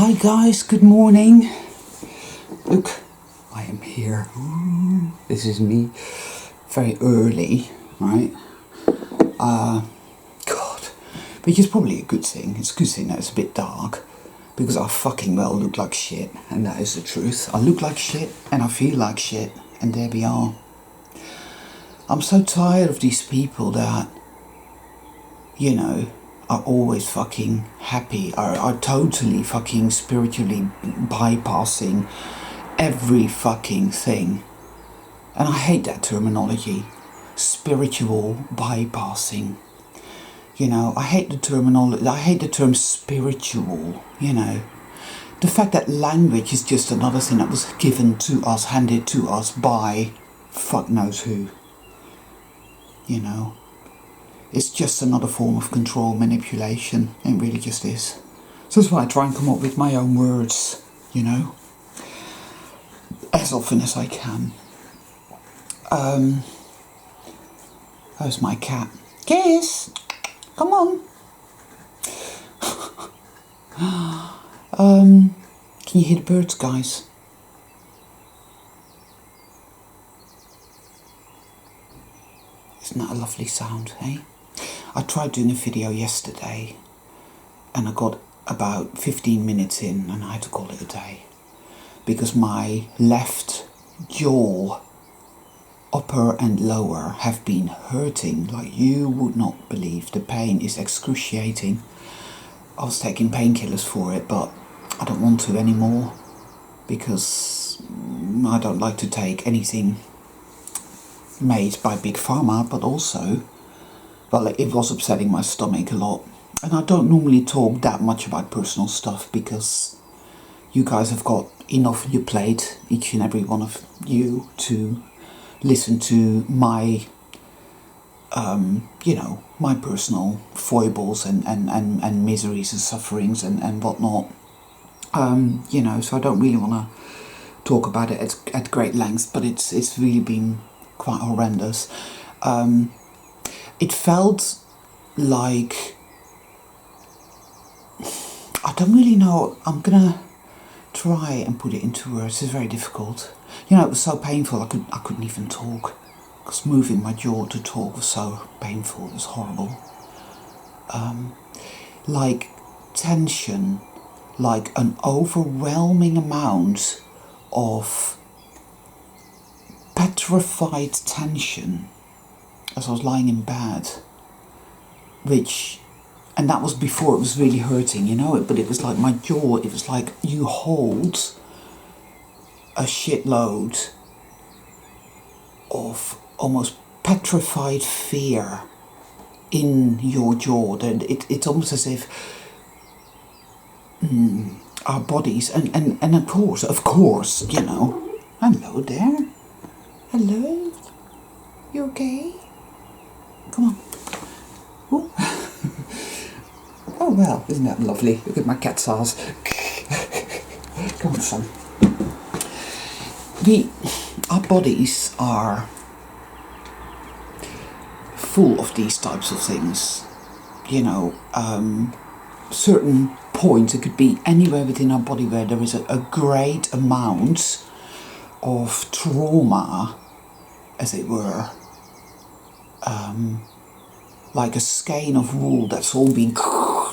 Hi guys, good morning. Look, I am here. This is me. Very early, right? God. Which is probably a good thing. It's a good thing that it's a bit dark. Because I fucking well look like shit. And that is the truth. I look like shit and I feel like shit. And there we are. I'm so tired of these people that, you know, are always fucking happy, are totally fucking spiritually bypassing every fucking thing. And I hate that terminology, spiritual bypassing. You know, I hate the terminology, I hate the term spiritual, you know. The fact that language is just another thing that was given to us, handed to us by fuck knows who, you know. It's just another form of control, manipulation. It really just is. So that's why I try and come up with my own words, you know, as often as I can. How's my cat? Kiss! Come on! Can you hear the birds, guys? Isn't that a lovely sound, eh? I tried doing a video yesterday and I got about 15 minutes in and I had to call it a day because my left jaw, upper and lower, have been hurting like you would not believe. The pain is excruciating. I was taking painkillers for it, but I don't want to anymore because I don't like to take anything made by Big Pharma, but also, well, it was upsetting my stomach a lot. And I don't normally talk that much about personal stuff because you guys have got enough on your plate, each and every one of you, to listen to my, you know, my personal foibles and miseries and sufferings and whatnot. You know, so I don't really want to talk about it at great length, but it's really been quite horrendous. It felt like, I don't really know, I'm gonna try and put it into words. It's very difficult. You know, it was so painful I couldn't even talk, because moving my jaw to talk was so painful. It was horrible. Like tension, like an overwhelming amount of petrified tension as I was lying in bed, and that was before it was really hurting, you know, but it was like my jaw, it was like you hold a shitload of almost petrified fear in your jaw. It's almost as if our bodies, and of course, you know, hello there. Hello? You okay? Come on. Ooh. Oh well, isn't that lovely? Look at my cat's ass. Come on, son. Our bodies are full of these types of things. You know, certain points, it could be anywhere within our body where there is a great amount of trauma, as it were, like a skein of wool that's all been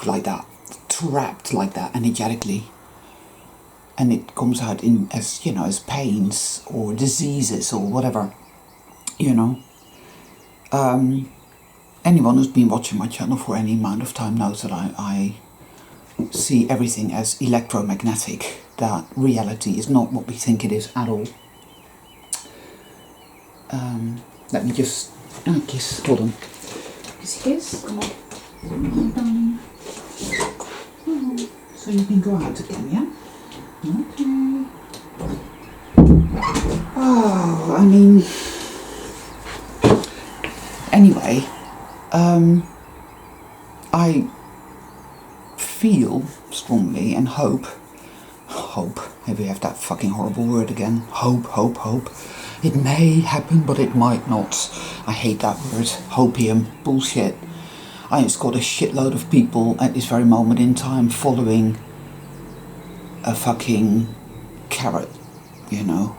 like that, trapped like that energetically, and it comes out in as, you know, as pains or diseases or whatever, you know. Anyone who's been watching my channel for any amount of time knows that I see everything as electromagnetic, that reality is not what we think it is at all. Let me just kiss. Hold on. Kiss. Come on. Come on, darling. Oh, so you can go out again, yeah? Okay. Oh, I mean. Anyway, I feel strongly and hope. Here we have that fucking horrible word again. Hope. It may happen, but it might not. I hate that word. Hopium. Bullshit. It's got a shitload of people at this very moment in time following a fucking carrot, you know.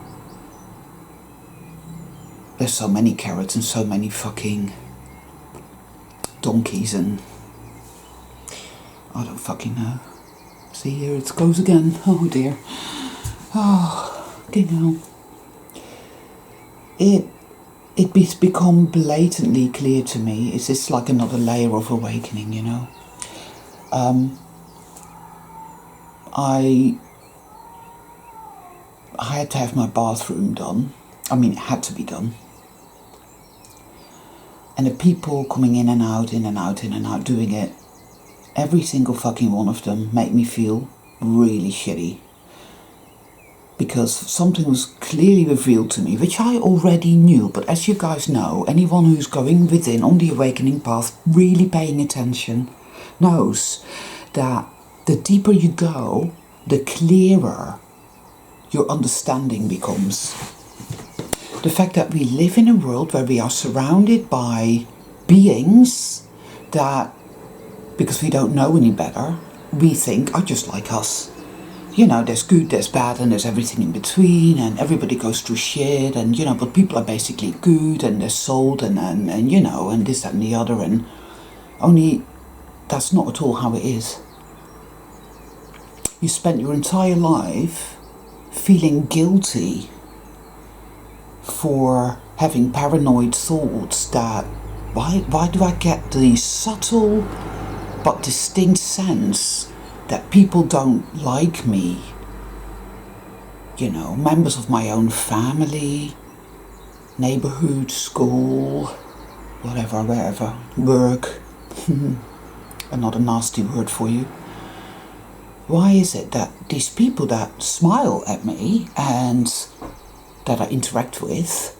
There's so many carrots and so many fucking donkeys and I don't fucking know. See, here it goes again. Oh dear. Oh, you know. It's become blatantly clear to me. It's just like another layer of awakening, you know. I had to have my bathroom done. I mean, it had to be done. And the people coming in and out, in and out, in and out, doing it, every single fucking one of them made me feel really shitty. Because something was clearly revealed to me, which I already knew, but as you guys know, anyone who's going within on the awakening path, really paying attention, knows that the deeper you go, the clearer your understanding becomes. The fact that we live in a world where we are surrounded by beings that, because we don't know any better, we think are just like us. You know, there's good, there's bad, and there's everything in between, and everybody goes through shit, and, you know, but people are basically good, and they're sold, and you know, and this, that, and the other, and only that's not at all how it is. You spent your entire life feeling guilty for having paranoid thoughts that, why do I get the subtle but distinct sense that people don't like me? You know, members of my own family, neighborhood, school, whatever, wherever, work, another nasty word for you. Why is it that these people that smile at me and that I interact with,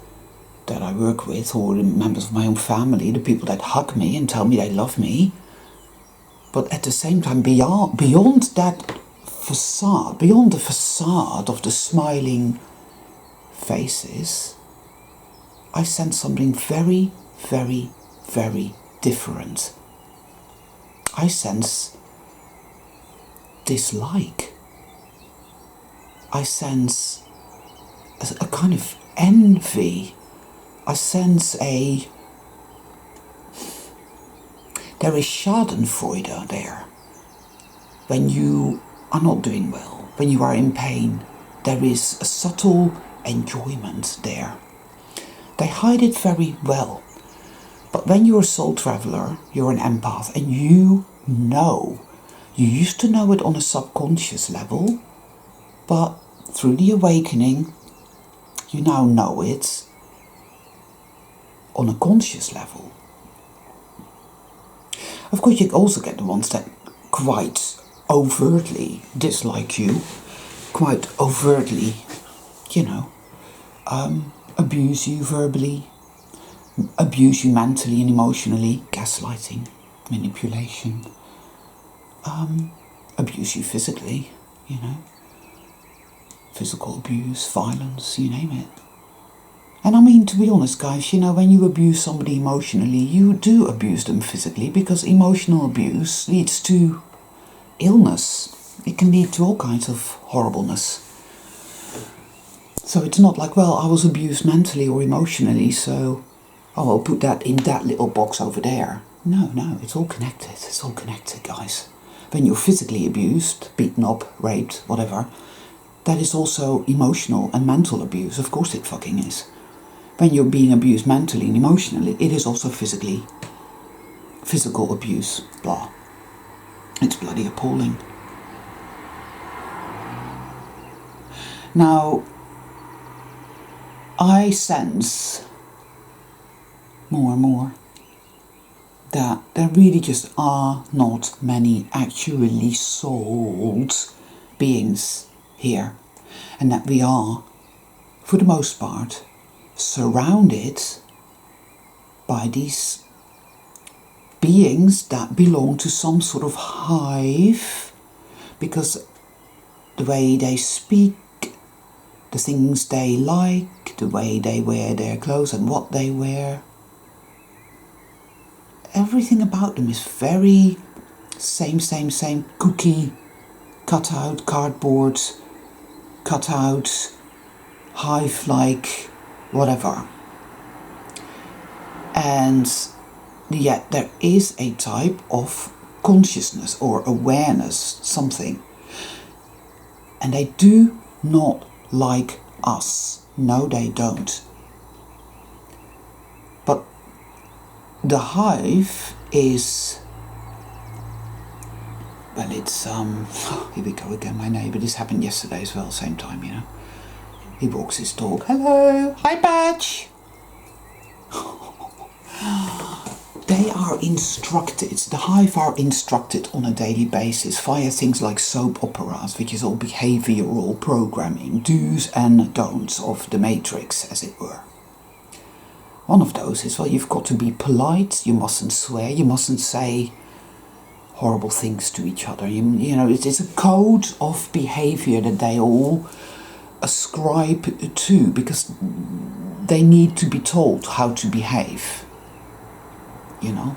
that I work with, or the members of my own family, the people that hug me and tell me they love me, but at the same time, beyond that facade, beyond the facade of the smiling faces, I sense something very, very, very different. I sense dislike. I sense a kind of envy. I sense there is schadenfreude there. When you are not doing well, when you are in pain, there is a subtle enjoyment there. They hide it very well. But when you're a soul traveler, you're an empath, and you know, you used to know it on a subconscious level, but through the awakening, you now know it on a conscious level. Of course, you also get the ones that quite overtly dislike you, quite overtly, you know, abuse you verbally, abuse you mentally and emotionally, gaslighting, manipulation, abuse you physically, you know, physical abuse, violence, you name it. And I mean, to be honest, guys, you know, when you abuse somebody emotionally, you do abuse them physically, because emotional abuse leads to illness. It can lead to all kinds of horribleness. So it's not like, well, I was abused mentally or emotionally, so I'll put that in that little box over there. No, it's all connected. It's all connected, guys. When you're physically abused, beaten up, raped, whatever, that is also emotional and mental abuse. Of course it fucking is. When you're being abused mentally and emotionally, it is also physical abuse. Blah. It's bloody appalling. Now, I sense more and more that there really just are not many actually souled beings here, and that we are, for the most part, surrounded by these beings that belong to some sort of hive, because the way they speak, the things they like, the way they wear their clothes and what they wear, everything about them is very same cookie cut out cardboard, cut out hive-like whatever. And yet there is a type of consciousness or awareness, something. And they do not like us. No, they don't. But the hive is, well, it's, here we go again, my neighbour. This happened yesterday as well, same time, you know. He walks his dog. Hello, hi Badge. They are instructed, the hive are instructed on a daily basis via things like soap operas, which is all behavioural programming, do's and don'ts of the matrix, as it were. One of those is, well, you've got to be polite, you mustn't swear, you mustn't say horrible things to each other. You know, it's a code of behaviour that they all ascribe to, because they need to be told how to behave. You know,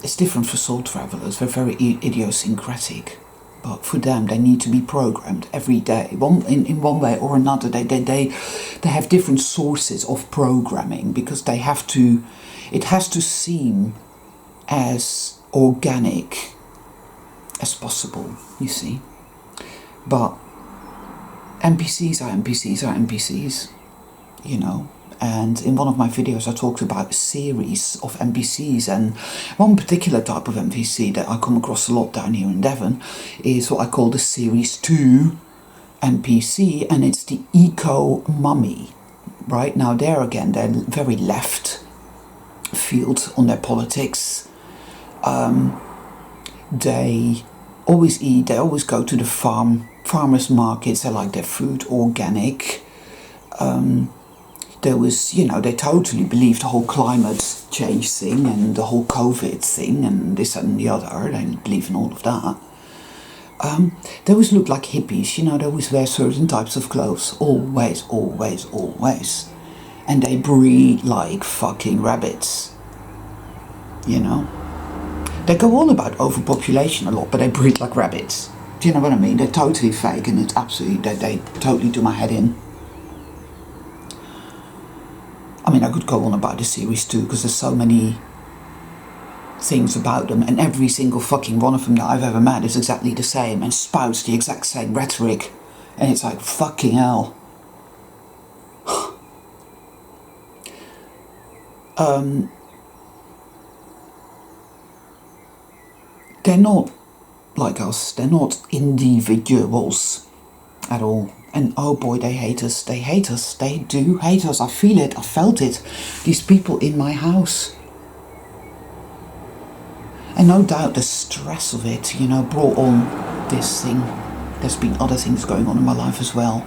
it's different for soul travelers. They're very idiosyncratic, but for them, they need to be programmed every day. In one way or another, they have different sources of programming, because they have to. It has to seem as organic as possible. You see, but NPCs are NPCs are NPCs. You know. And in one of my videos I talked about a series of NPCs, and one particular type of NPC that I come across a lot down here in Devon is what I call the Series 2 NPC, and it's the Eco Mummy. Right now there again, they're very left field on their politics. They always eat, they always go to the farmers markets, they like their food organic. There was, you know, they totally believed the whole climate change thing and the whole COVID thing and this and the other. They believe in all of that. They always look like hippies, you know, they always wear certain types of clothes. Always, always, always. And they breed like fucking rabbits. You know? They go on about overpopulation a lot, but they breed like rabbits. Do you know what I mean? They're totally fake, and it's absolutely, they totally do my head in. I mean, I could go on about the series too, because there's so many things about them, and every single fucking one of them that I've ever met is exactly the same and spouts the exact same rhetoric, and it's like, fucking hell. They're not like us, they're not individuals at all. And oh boy, they hate us, they do hate us, I feel it, I felt it. These people in my house. And no doubt the stress of it, you know, brought on this thing. There's been other things going on in my life as well.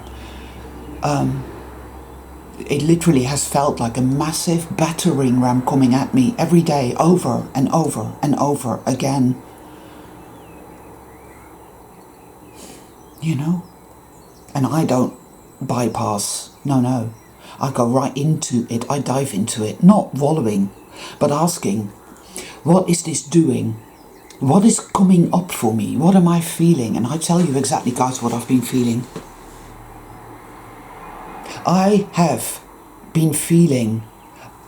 It literally has felt like a massive battering ram coming at me every day, over and over and over again. You know? And I don't bypass, no. I go right into it, I dive into it, not wallowing, but asking, what is this doing? What is coming up for me? What am I feeling? And I tell you exactly, guys, what I've been feeling. I have been feeling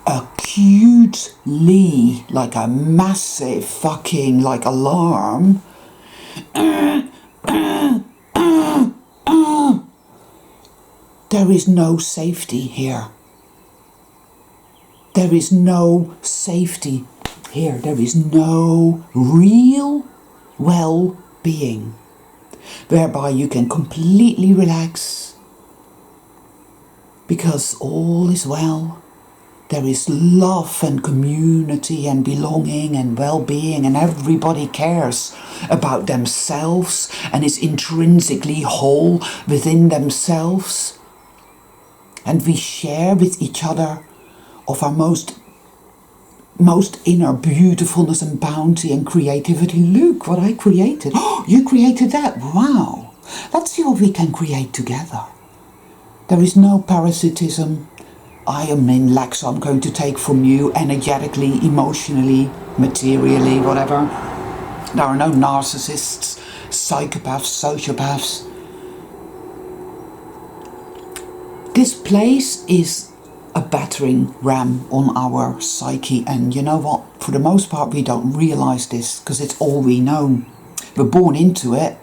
acutely like a massive fucking like alarm. There is no safety here. There is no safety here. There is no real well-being whereby you can completely relax because all is well. There is love and community and belonging and well-being, and everybody cares about themselves and is intrinsically whole within themselves. And we share with each other of our most inner beautifulness and bounty and creativity. Look what I created. Oh, you created that. Wow. Let's see what we can create together. There is no parasitism. I am in lack, so I'm going to take from you energetically, emotionally, materially, whatever. There are no narcissists, psychopaths, sociopaths. This place is a battering ram on our psyche, and you know what? For the most part we don't realise this because it's all we know. We're born into it,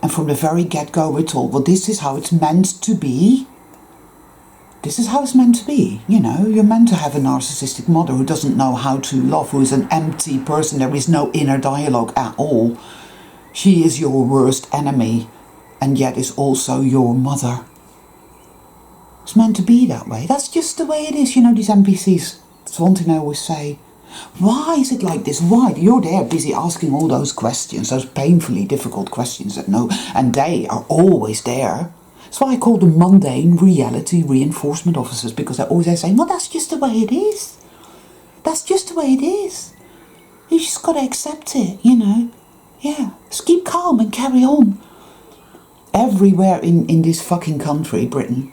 and from the very get-go we're told, well, this is how it's meant to be. This is how it's meant to be, you know. You're meant to have a narcissistic mother who doesn't know how to love, who is an empty person. There is no inner dialogue at all. She is your worst enemy, and yet is also your mother. It's meant to be that way. That's just the way it is, you know, these NPCs. That's one thing I always say. Why is it like this? Why? You're there busy asking all those questions, those painfully difficult questions that no, and they are always there. That's why I call them mundane reality reinforcement officers, because they're always there saying, well, that's just the way it is. That's just the way it is. You just got to accept it, you know. Yeah, just keep calm and carry on. Everywhere in this fucking country, Britain,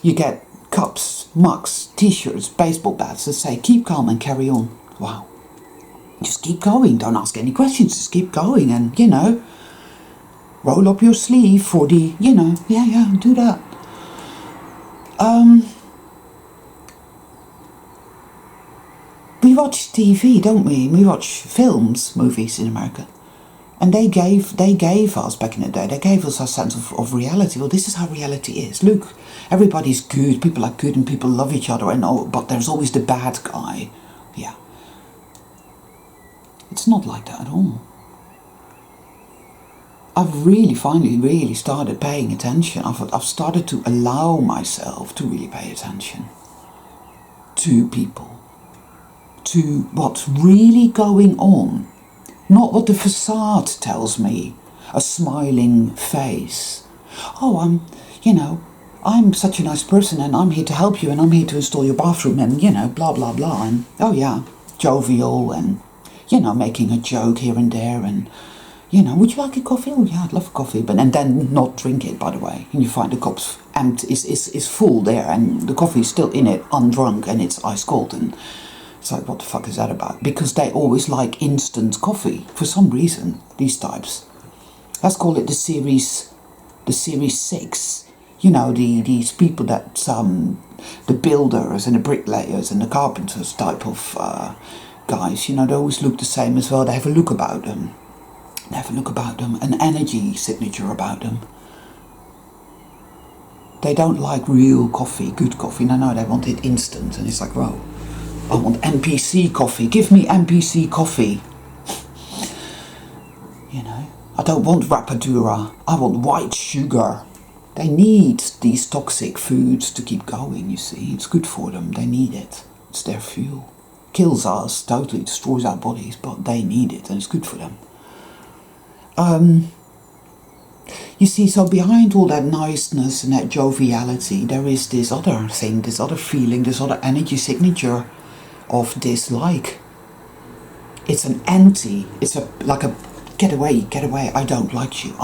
you get cups, mugs, t-shirts, baseball bats that say, keep calm and carry on. Wow. Just keep going. Don't ask any questions. Just keep going and, you know, roll up your sleeve for the, you know, yeah, do that. We watch TV, don't we? We watch films, movies in America. And they gave us, back in the day, they gave us a sense of reality. Well, this is how reality is. Look, everybody's good, people are good and people love each other, and but there's always the bad guy. Yeah. It's not like that at all. I've finally started paying attention. I've started to allow myself to really pay attention to people, to what's really going on. Not what the facade tells me, a smiling face. Oh, I'm such a nice person and I'm here to help you and I'm here to install your bathroom and, you know, blah, blah, blah. And, oh yeah, jovial and, you know, making a joke here and there and, you know, would you like a coffee? Oh yeah, I'd love a coffee. And then not drink it, by the way. And you find the cup's empty, is full there and the coffee's still in it, undrunk, and it's ice cold. And it's like, what the fuck is that about? Because they always like instant coffee for some reason, these types. Let's call it the series 6. You know, these people that, the builders and the bricklayers and the carpenters type of guys, you know, they always look the same as well. They have a look about them. An energy signature about them. They don't like real coffee, good coffee. No, they want it instant. And it's like, whoa. I want NPC coffee. Give me NPC coffee. You know, I don't want Rapadura. I want white sugar. They need these toxic foods to keep going, you see. It's good for them. They need it. It's their fuel. Kills us, totally destroys our bodies, but they need it and it's good for them. You see, so behind all that niceness and that joviality, there is this other thing, this other feeling, this other energy signature of dislike. It's an it's like a get away, I don't like you.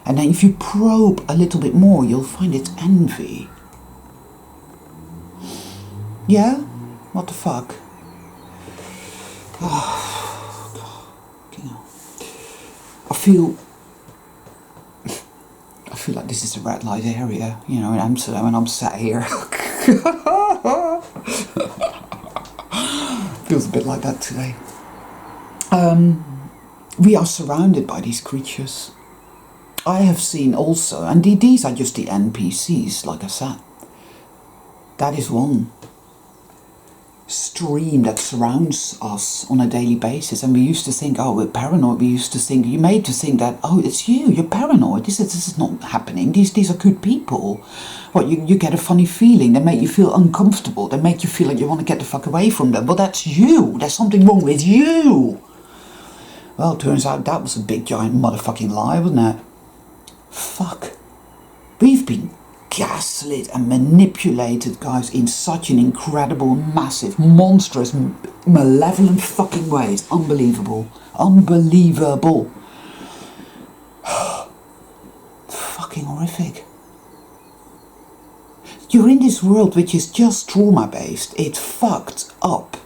And then if you probe a little bit more, you'll find it's envy. Yeah? What the fuck? Oh, God. You know. I feel like this is a red light area, you know, in Amsterdam, and I'm sat here. Feels a bit like that today. We are surrounded by these creatures. I have seen also, and these are just the NPCs, like I said. That is one stream that surrounds us on a daily basis, and we used to think, oh, we're paranoid. You're made to think that, oh, it's you're paranoid. This is not happening. These are good people. What, you get a funny feeling. They make you feel uncomfortable. They make you feel like you want to get the fuck away from them. Well, that's you. There's something wrong with you. Well, it turns out that was a big giant motherfucking lie, wasn't it? Fuck. We've been gaslit and manipulated, guys, in such an incredible, massive, monstrous, malevolent fucking ways. Unbelievable. Fucking horrific. You're in this world which is just trauma-based. It's fucked up.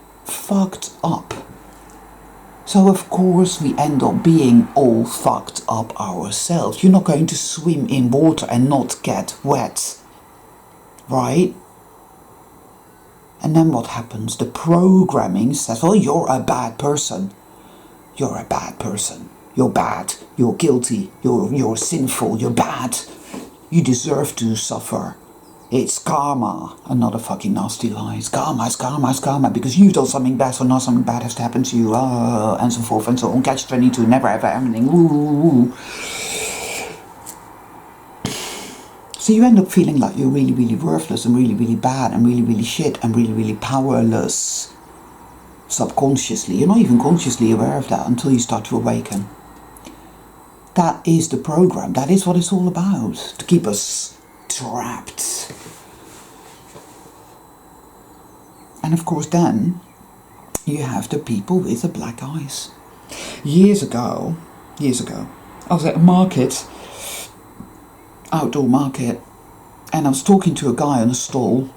So of course we end up being all fucked up ourselves. You're not going to swim in water and not get wet, right? And then what happens? The programming says, well, you're a bad person. You're a bad person. You're bad. You're guilty. You're sinful. You're bad. You deserve to suffer. It's karma. Another fucking nasty lie. It's karma, it's karma, it's karma. Because you've done something bad, so now something bad has to happen to you. And so forth and so on. Catch 22, never ever ending. Ooh. So you end up feeling like you're really, really worthless and really, really bad and really, really shit and really, really powerless. Subconsciously. You're not even consciously aware of that until you start to awaken. That is the program. That is what it's all about. To keep us trapped. And of course then you have the people with the black eyes. Years ago, I was at a market, outdoor market, and I was talking to a guy on a stall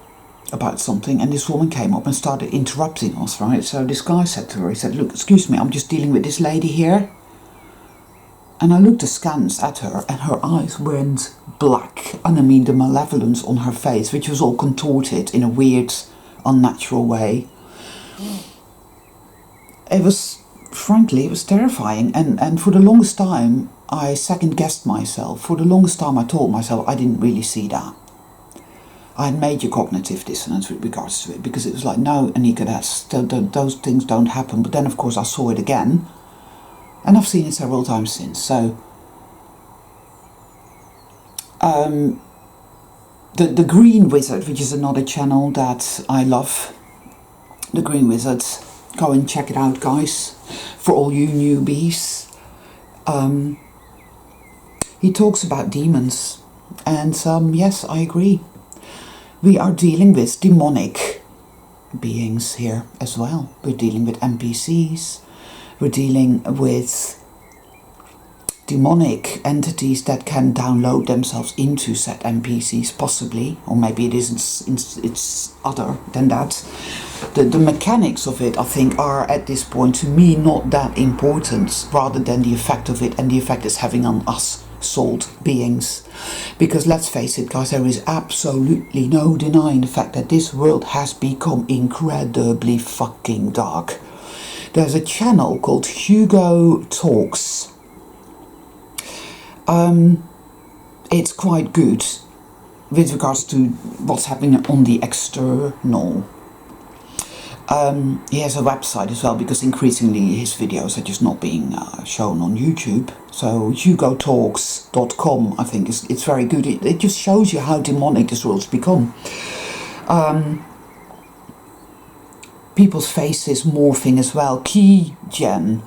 about something, and this woman came up and started interrupting us, right? So this guy said to her, he said, look, excuse me, I'm just dealing with this lady here. And I looked askance at her, and her eyes went black, and I mean the malevolence on her face, which was all contorted in a weird, unnatural way. It was, frankly, it was terrifying, and for the longest time I second-guessed myself. For the longest time I told myself I didn't really see that. I had major cognitive dissonance with regards to it, because it was like, no, Anika, those things don't happen. But then, of course, I saw it again, and I've seen it several times since. So, the Green Wizard, which is another channel that I love, the Green Wizard, go and check it out, guys, for all you newbies. He talks about demons, and yes, I agree. We are dealing with demonic beings here as well. We're dealing with NPCs. We're dealing with demonic entities that can download themselves into said NPCs, possibly, or maybe it isn't. It's other than that. The mechanics of it, I think, are at this point to me not that important, rather than the effect of it and the effect it's having on us souled beings. Because let's face it, guys, there is absolutely no denying the fact that this world has become incredibly fucking dark. There's a channel called Hugo Talks. It's quite good with regards to what's happening on the external. He has a website as well, because increasingly his videos are just not being shown on YouTube. So hugotalks.com, I think, it's very good. It just shows you how demonic this world's become. People's faces morphing as well. Keygen,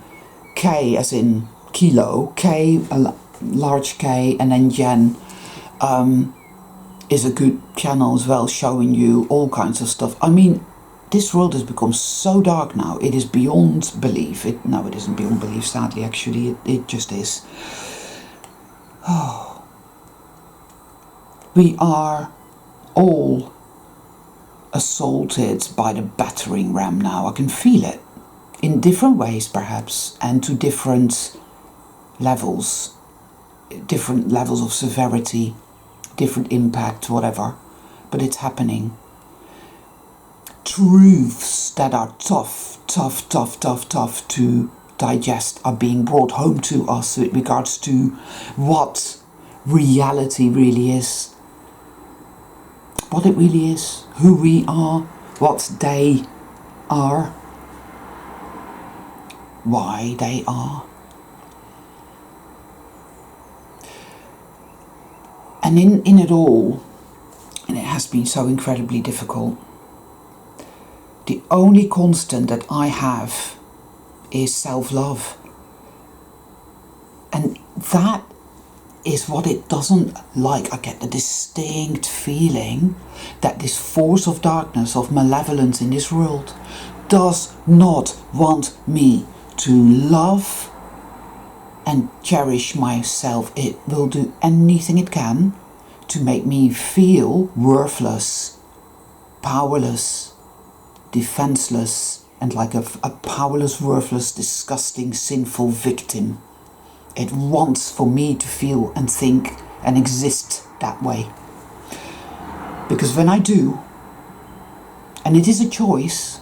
K as in kilo, K, a large K, and then Gen is a good channel as well, showing you all kinds of stuff. I mean, this world has become so dark now, it is beyond belief. No, it isn't beyond belief, sadly, actually, it just is. Oh. We are all assaulted by the battering ram now. I can feel it, in different ways perhaps, and to different levels of severity, different impact, whatever, but it's happening. Truths that are tough to digest are being brought home to us with regards to what reality really is. What it really is, who we are, what they are, why they are. And in it all, and it has been so incredibly difficult, the only constant that I have is self-love. And that is what it doesn't like. I get the distinct feeling that this force of darkness, of malevolence in this world, does not want me to love and cherish myself. It will do anything it can to make me feel worthless, powerless, defenseless, and like a powerless, worthless, disgusting, sinful victim. It wants for me to feel and think and exist that way. Because when I do, and it is a choice,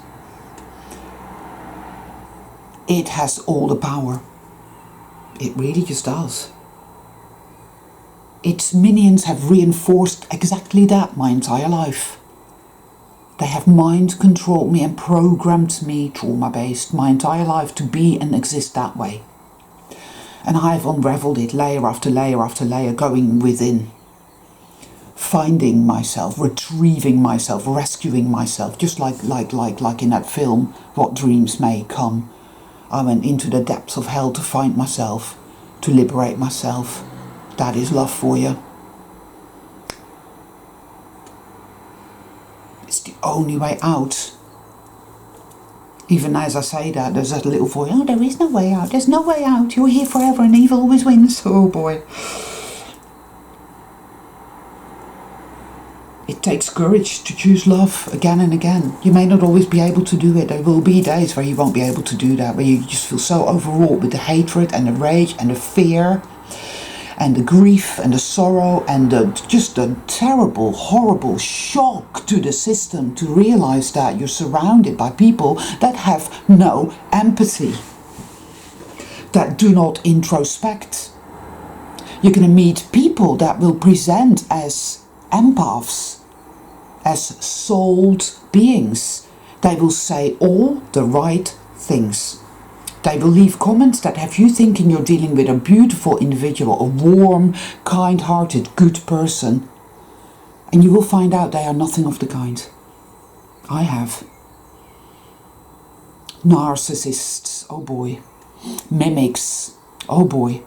it has all the power. It really just does. Its minions have reinforced exactly that my entire life. They have mind controlled me and programmed me, trauma-based, my entire life to be and exist that way. And I've unraveled it layer after layer after layer, going within. Finding myself, retrieving myself, rescuing myself, just like in that film, What Dreams May Come. I went into the depths of hell to find myself, to liberate myself. That is love for you. It's the only way out. Even as I say that, there's that little voice, oh, there is no way out, there's no way out, you're here forever and evil always wins. Oh boy. It takes courage to choose love again and again. You may not always be able to do it. There will be days where you won't be able to do that, where you just feel so overwrought with the hatred and the rage and the fear and the grief and the sorrow and just the terrible, horrible shock to the system to realize that you're surrounded by people that have no empathy, that do not introspect. You're going to meet people that will present as empaths, as souled beings. They will say all the right things. They will leave comments that have you thinking you're dealing with a beautiful individual, a warm, kind-hearted, good person. And you will find out they are nothing of the kind. I have. Narcissists, oh boy. Mimics, oh boy.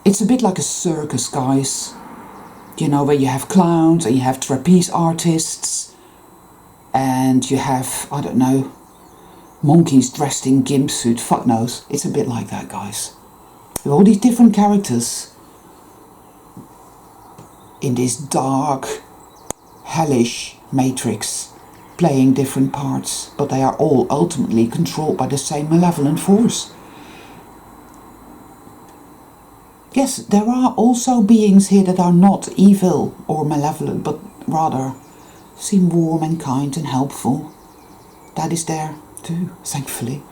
It's a bit like a circus, guys. You know, where you have clowns and you have trapeze artists and you have, I don't know, monkeys dressed in gimp suit, fuck knows. It's a bit like that, guys. With all these different characters in this dark, hellish matrix, playing different parts, but they are all ultimately controlled by the same malevolent force. Yes, there are also beings here that are not evil or malevolent, but rather seem warm and kind and helpful. That is there too, thankfully.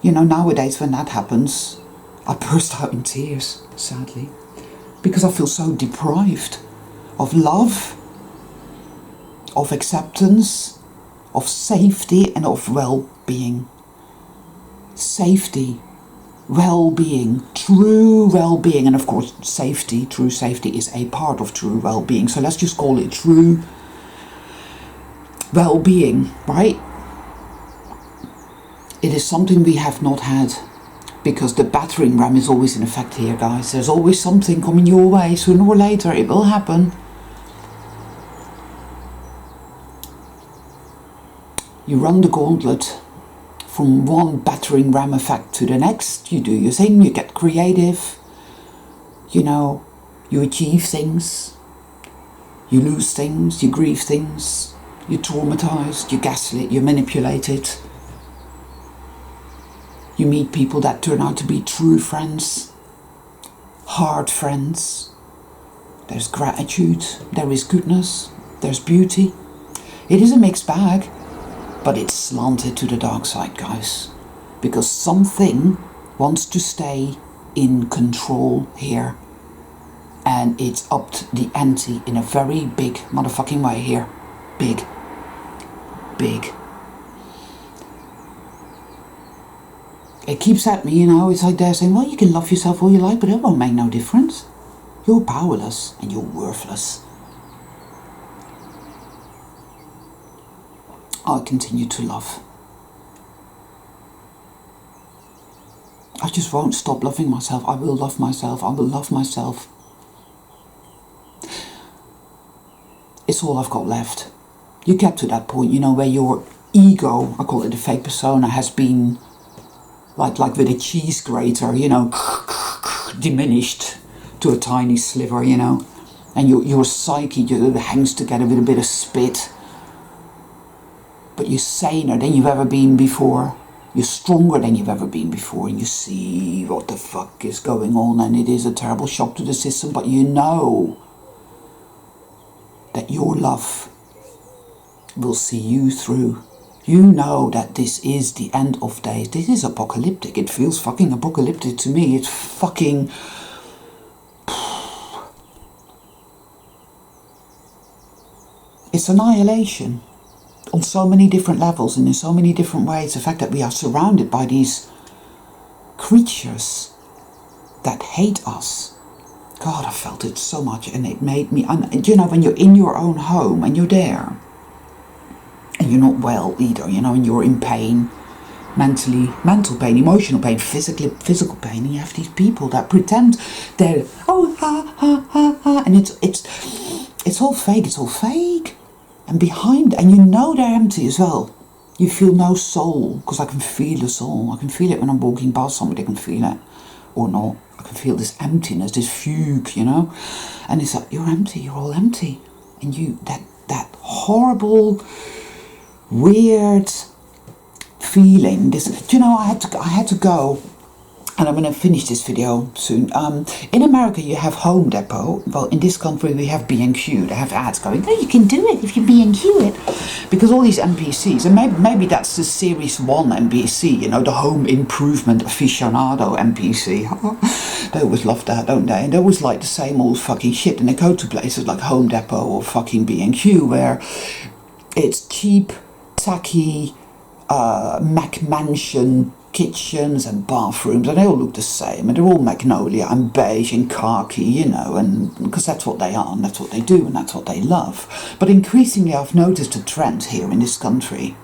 You know, nowadays when that happens, I burst out in tears, sadly, because I feel so deprived of love, of acceptance, of safety and of well-being. Safety, well-being, true well-being, and of course safety, true safety is a part of true well-being, so let's just call it true well-being, right? It is something we have not had, because the battering ram is always in effect here, guys. There's always something coming your way, sooner or later it will happen. You run the gauntlet from one battering ram effect to the next. You do your thing, you get creative, you know, you achieve things, you lose things, you grieve things, you're traumatized, you gaslit, you're manipulated. You meet people that turn out to be true friends, hard friends. There's gratitude, there is goodness, there's beauty. It is a mixed bag. But it's slanted to the dark side, guys, because something wants to stay in control here, and it's upped the ante in a very big motherfucking way here. Big. It keeps at me, you know, it's like they're saying, well, you can love yourself all you like, but it won't make no difference. You're powerless and you're worthless. I'll continue to love. I just won't stop loving myself. I will love myself. I will love myself. It's all I've got left. You get to that point, you know, where your ego, I call it a fake persona, has been like with a cheese grater, you know, diminished to a tiny sliver, you know, and your psyche hangs together with a bit of spit. but you're saner than you've ever been before. You're stronger than you've ever been before, and you see what the fuck is going on, and it is a terrible shock to the system, but you know that your love will see you through. You know that this is the end of days. This is apocalyptic. It feels fucking apocalyptic to me. It's fucking... It's annihilation on so many different levels and in so many different ways. The fact that we are surrounded by these creatures that hate us. God, I felt it so much, and it made me... you know, when you're in your own home and you're there, and you're not well either, you know, and you're in pain, mental pain, emotional pain, physical pain, and you have these people that pretend they're, oh, ha, ha, ha, ha, and it's all fake, and behind, and you know they're empty as well. You feel no soul, because I can feel the soul. I can feel it when I'm walking past somebody. I can feel it, or not. I can feel this emptiness, this fugue, you know, and it's like, you're empty, you're all empty, and that horrible, weird feeling. This, you know, I had to go, and I'm going to finish this video soon. In America, you have Home Depot. Well, in this country, we have B&Q. They have ads going, oh, you can do it if you B&Q it. Because all these NPCs, and maybe that's the Series 1 NPC, you know, the Home Improvement Aficionado NPC. They always love that, don't they? And they always like the same old fucking shit. And they go to places like Home Depot or fucking B&Q, where it's cheap, tacky, McMansion kitchens and bathrooms, and they all look the same, and they're all magnolia and beige and khaki, you know, and because that's what they are, and that's what they do, and that's what they love. But increasingly I've noticed a trend here in this country.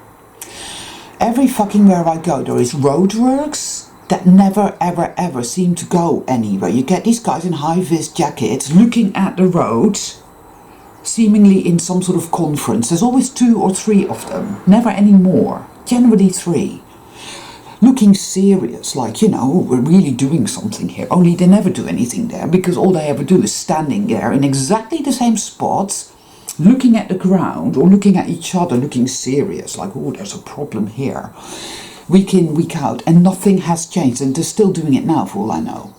Every fucking where I go, there is roadworks that never ever ever seem to go anywhere. You get these guys in high-vis jackets looking at the road, seemingly in some sort of conference. There's always 2 or 3 of them, never any more, generally 3. Looking serious, like, you know, we're really doing something here. Only they never do anything there, because all they ever do is standing there in exactly the same spots, looking at the ground or looking at each other, looking serious, like, oh, there's a problem here. Week in, week out, and nothing has changed, and they're still doing it now, for all I know.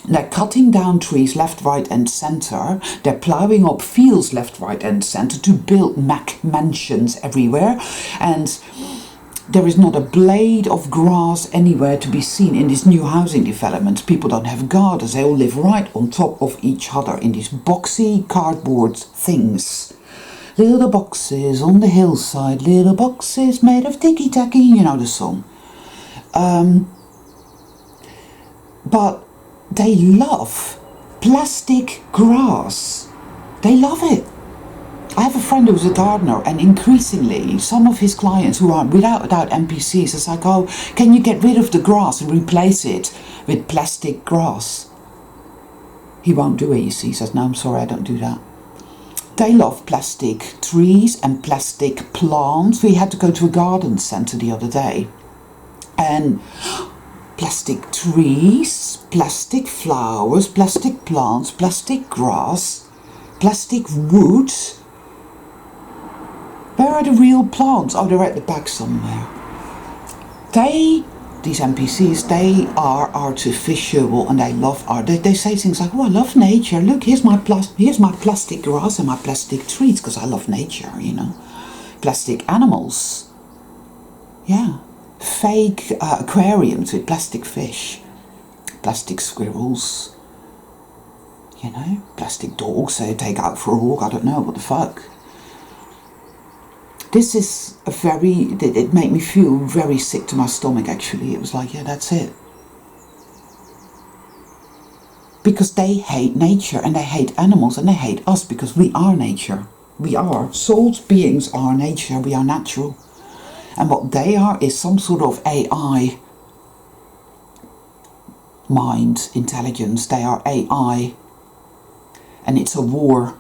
They're cutting down trees left, right and centre. They're ploughing up fields left, right and centre to build mansions everywhere, and there is not a blade of grass anywhere to be seen in these new housing developments. People don't have gardens. They all live right on top of each other in these boxy cardboard things. Little boxes on the hillside, little boxes made of ticky-tacky, you know the song. But they love plastic grass. They love it. I have a friend who's a gardener, and increasingly some of his clients who are without NPCs is like, oh, can you get rid of the grass and replace it with plastic grass? He won't do it, you see. He says, no, I'm sorry, I don't do that. They love plastic trees and plastic plants. We had to go to a garden centre the other day, and plastic trees, plastic flowers, plastic plants, plastic grass, plastic wood. Where are the real plants? Oh, they're at the back somewhere. These NPCs, they are artificial, and they love art. They say things like, oh, I love nature. Look, here's my plastic grass and my plastic trees, because I love nature, you know. Plastic animals. Yeah. Fake aquariums with plastic fish. Plastic squirrels. You know, plastic dogs they take out for a walk. I don't know, what the fuck. This is it made me feel very sick to my stomach, actually. It was like, yeah, that's it. Because they hate nature, and they hate animals, and they hate us, because we are nature. We are. Souled beings are nature. We are natural. And what they are is some sort of AI. Mind, intelligence. They are AI. And it's a war.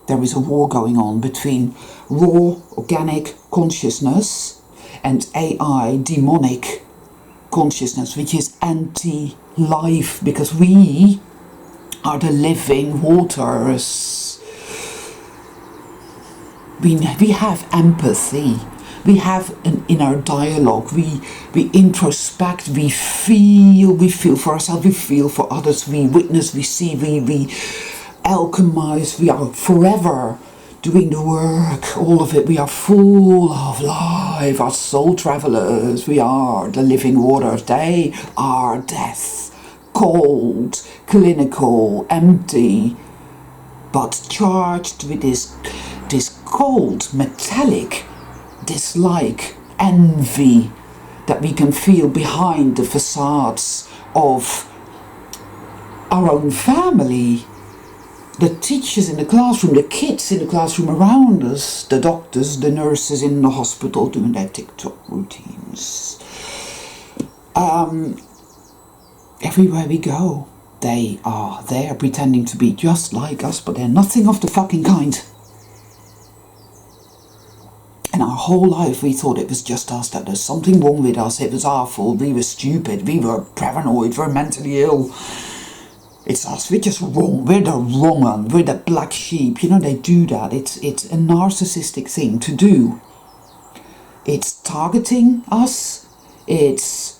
There is a war going on between raw, organic consciousness and AI, demonic consciousness, which is anti-life, because we are the living waters. We have empathy. We have an inner dialogue. We introspect. We feel for ourselves. We feel for others. We witness. We see. We alchemize. We are forever doing the work, all of it. We are full of life, our soul travelers. We are the living waters. They are death, cold, clinical, empty, but charged with this cold, metallic dislike, envy that we can feel behind the facades of our own family. The teachers in the classroom, the kids in the classroom around us, the doctors, the nurses in the hospital doing their TikTok routines. Everywhere we go, they are there pretending to be just like us, but they're nothing of the fucking kind. And our whole life we thought it was just us, that there's something wrong with us, it was our fault, we were stupid, we were paranoid, we're mentally ill. It's us, we're just wrong, we're the wrong one, we're the black sheep. You know, they do that. It's a narcissistic thing to do. It's targeting us. It's,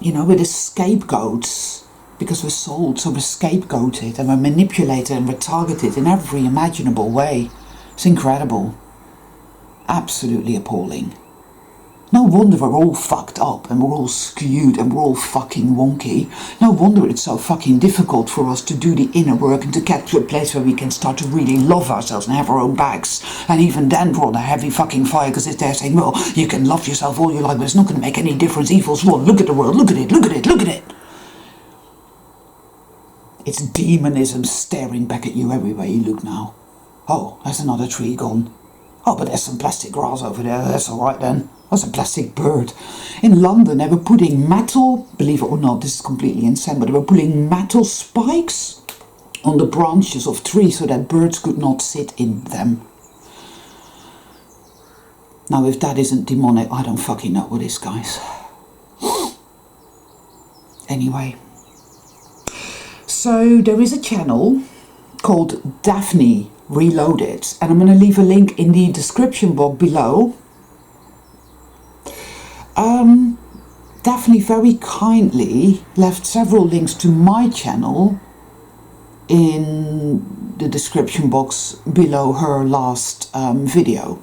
you know, we're the scapegoats because we're sold, so we're scapegoated and we're manipulated and we're targeted in every imaginable way. It's incredible. Absolutely appalling. No wonder we're all fucked up and we're all skewed and we're all fucking wonky. No wonder it's so fucking difficult for us to do the inner work and to get to a place where we can start to really love ourselves and have our own backs. And even then we're on a heavy fucking fire because it's there saying, well, you can love yourself all you like, but it's not going to make any difference. Evil's won. Look at the world. Look at it. Look at it. Look at it. It's demonism staring back at you everywhere you look now. Oh, there's another tree gone. Oh, but there's some plastic grass over there. That's all right then. That's a plastic bird. In London, they were putting metal, believe it or not, this is completely insane, but they were putting metal spikes on the branches of trees so that birds could not sit in them. Now, if that isn't demonic, I don't fucking know what is, guys. Anyway. So, there is a channel called Daphne Reloaded, and I'm going to leave a link in the description box below. Daphne very kindly left several links to my channel in the description box below her last video.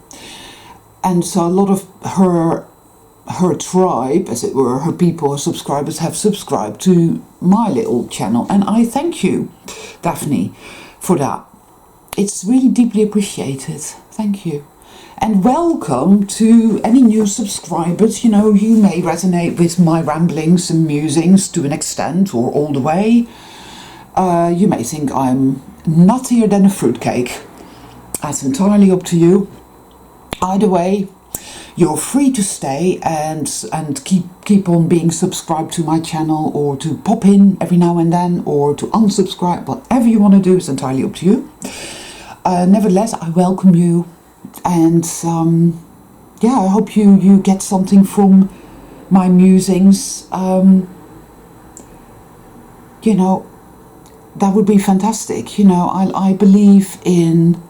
And so a lot of her tribe, as it were, her people, her subscribers have subscribed to my little channel. And I thank you, Daphne, for that. It's really deeply appreciated. Thank you. And welcome to any new subscribers. You know, you may resonate with my ramblings and musings to an extent or all the way. You may think I'm nuttier than a fruitcake. That's entirely up to you. Either way, you're free to stay and keep on being subscribed to my channel, or to pop in every now and then, or to unsubscribe. Whatever you want to do is entirely up to you. Nevertheless, I welcome you. And yeah, I hope you get something from my musings. You know, that would be fantastic. You know, I believe in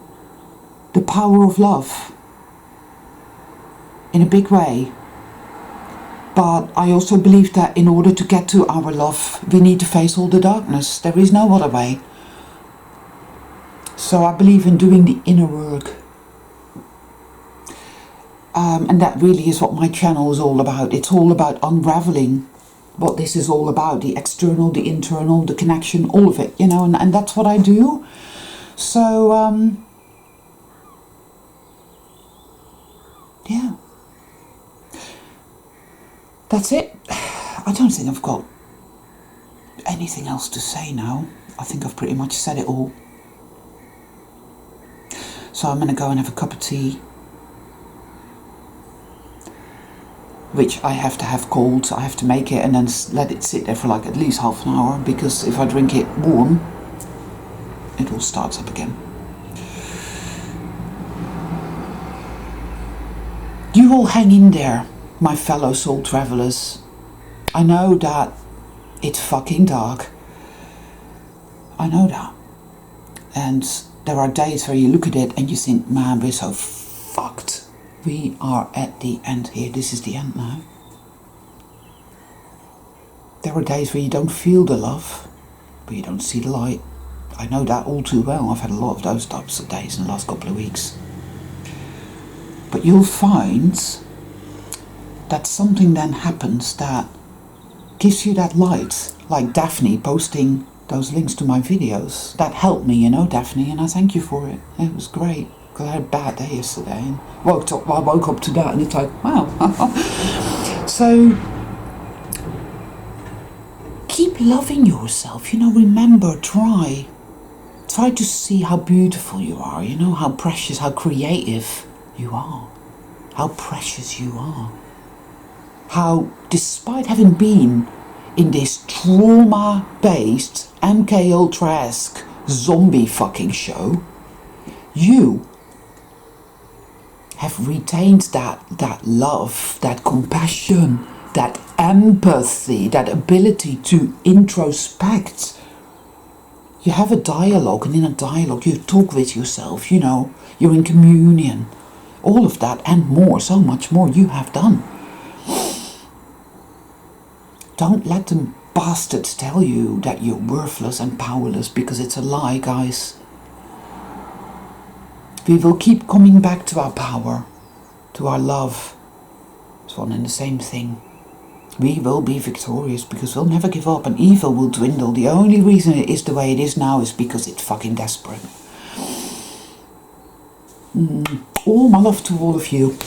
the power of love in a big way. But I also believe that in order to get to our love, we need to face all the darkness. There is no other way. So I believe in doing the inner work. And that really is what my channel is all about. It's all about unraveling what this is all about. The external, the internal, the connection, all of it, you know, and that's what I do. So, yeah. That's it. I don't think I've got anything else to say now. I think I've pretty much said it all. So I'm going to go and have a cup of tea, which I have to have cold. So I have to make it and then let it sit there for like at least half an hour, because if I drink it warm, it all starts up again. You all hang in there, my fellow soul travelers. I know that it's fucking dark. I know that. And there are days where you look at it and you think, man, we're so fucked. We are at the end here. This is the end now. There are days where you don't feel the love, but you don't see the light. I know that all too well. I've had a lot of those types of days in the last couple of weeks. But you'll find that something then happens that gives you that light. Like Daphne posting those links to my videos. That helped me, you know, Daphne, and I thank you for it. It was great. Because I had a bad day yesterday and I woke up to that and it's like, wow. So keep loving yourself, you know, remember, try to see how beautiful you are, you know, how precious, how creative you are, how precious you are, how despite having been in this trauma-based MK Ultra-esque zombie fucking show, you have retained that love, that compassion, that empathy, that ability to introspect. You have a dialogue, and in a dialogue you talk with yourself, you know, you're in communion. All of that and more, so much more you have done. Don't let them bastards tell you that you're worthless and powerless, because it's a lie, guys. We will keep coming back to our power, to our love. It's one and the same thing. We will be victorious because we'll never give up, and evil will dwindle. The only reason it is the way it is now is because it's fucking desperate. All my love to all of you.